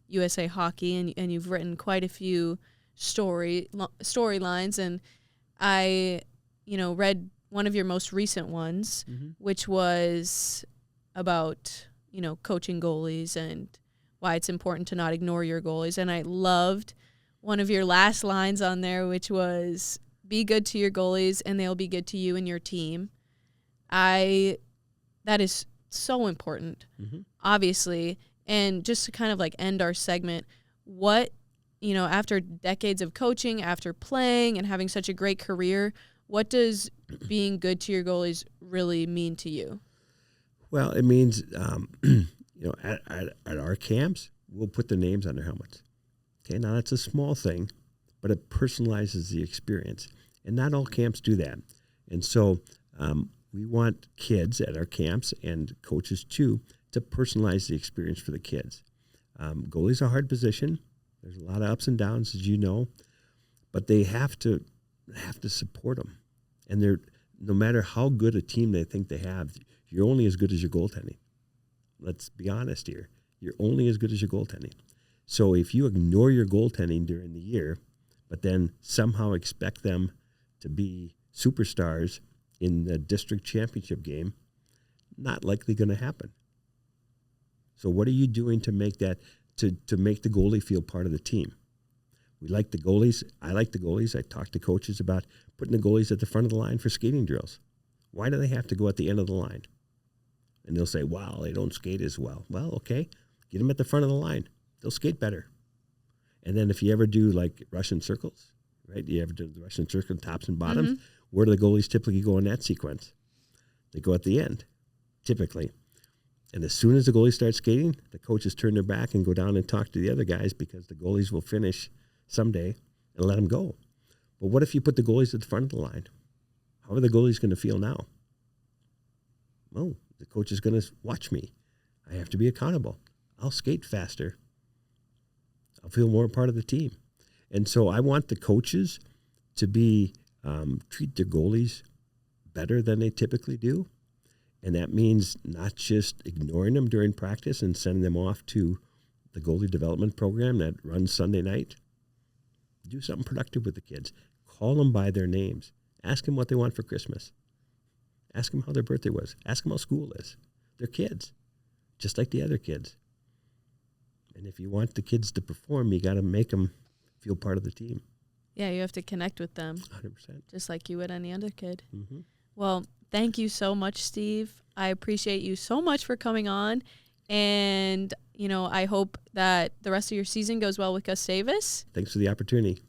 USA Hockey and you've written quite a few storylines. And I, read one of your most recent ones, mm-hmm. which was about, coaching goalies and why it's important to not ignore your goalies. And I loved one of your last lines on there, which was, be good to your goalies and they'll be good to you and your team. That is so important, mm-hmm. obviously. And just to kind of like end our segment, what, after decades of coaching, after playing and having such a great career, what does being good to your goalies really mean to you? Well, it means, at our camps, we'll put the names on their helmets. Okay, now that's a small thing, but it personalizes the experience. And not all camps do that. And so we want kids at our camps and coaches too to personalize the experience for the kids. Goalie's a hard position. There's a lot of ups and downs, as you know, but they have to support them. And no matter how good a team they think they have, you're only as good as your goaltending. Let's be honest here. You're only as good as your goaltending. So if you ignore your goaltending during the year, but then somehow expect them to be superstars in the district championship game, not likely going to happen. So what are you doing to make that, to make the goalie feel part of the team? We like the goalies. I like the goalies. I talk to coaches about putting the goalies at the front of the line for skating drills. Why do they have to go at the end of the line? And they'll say, wow, they don't skate as well. Well, okay, get them at the front of the line. They'll skate better. And then if you ever do like Russian circles, right? You ever do the Russian circle, tops and bottoms? Mm-hmm. Where do the goalies typically go in that sequence? They go at the end, typically. And as soon as the goalie starts skating, the coaches turn their back and go down and talk to the other guys because the goalies will finish someday and let them go. But what if you put the goalies at the front of the line? How are the goalies going to feel now? Oh, the coach is going to watch me. I have to be accountable. I'll skate faster. I'll feel more a part of the team. And so I want the coaches to treat their goalies better than they typically do. And that means not just ignoring them during practice and sending them off to the goalie development program that runs Sunday night. Do something productive with the kids. Call them by their names. Ask them what they want for Christmas. Ask them how their birthday was. Ask them how school is. They're kids, just like the other kids. And if you want the kids to perform, you got to make them feel part of the team. Yeah, you have to connect with them. 100%. Just like you would any other kid. Mm-hmm. Well, thank you so much, Steve. I appreciate you so much for coming on. And, I hope that the rest of your season goes well with Gustavus. Thanks for the opportunity.